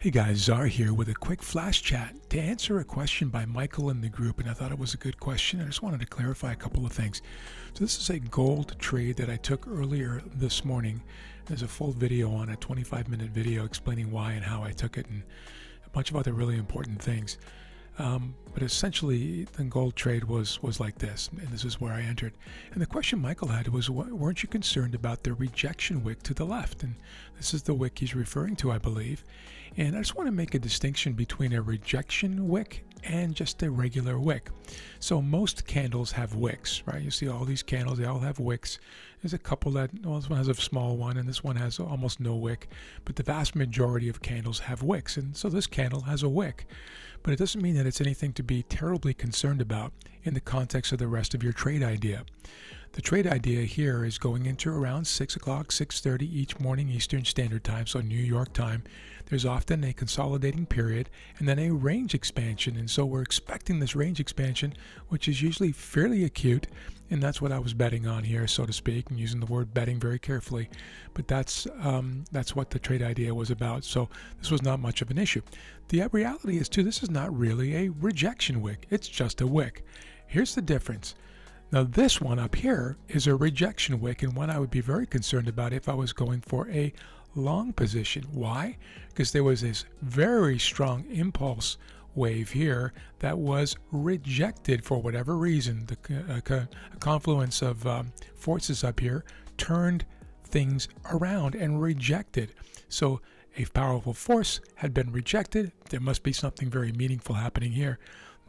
Hey guys, Czar here with a quick flash chat to answer a question by Michael in the group, and I thought it was a good question. I just wanted to clarify a couple of things. So this is a gold trade that I took earlier this morning. There's a full video on it, 25-minute video explaining why and how I took it and a bunch of other really important things. But essentially, the gold trade was like this, and this is where I entered. And the question Michael had was, weren't you concerned about the rejection wick to the left? And this is the wick he's referring to, I believe. And I just want to make a distinction between a rejection wick and just a regular wick. So most candles have wicks, right? You see all these candles, they all have wicks. There's a couple that, well, this one has a small one and this one has almost no wick, but the vast majority of candles have wicks. And so this candle has a wick, but it doesn't mean that it's anything to be terribly concerned about in the context of the rest of your trade idea. The trade idea here is going into around 6 o'clock, 6:30 each morning Eastern Standard Time, so New York time. There's often a consolidating period and then a range expansion, and so we're expecting this range expansion, which is usually fairly acute, and that's what I was betting on here, so to speak, and using the word betting very carefully. But that's what the trade idea was about, so this was not much of an issue. The reality is, too, this is not really a rejection wick. It's just a wick. Here's the difference. Now this one up here is a rejection wick, and one I would be very concerned about if I was going for a long position. Why? Because there was this very strong impulse wave here that was rejected for whatever reason. The confluence of forces up here turned things around and rejected. So a powerful force had been rejected. There must be something very meaningful happening here.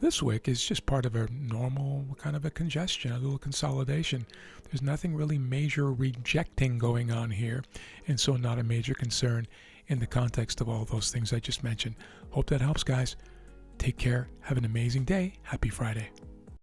This wick is just part of a normal kind of a congestion, a little consolidation. There's nothing really major rejecting going on here, and so not a major concern in the context of all those things I just mentioned. Hope that helps, guys. Take care. Have an amazing day. Happy Friday.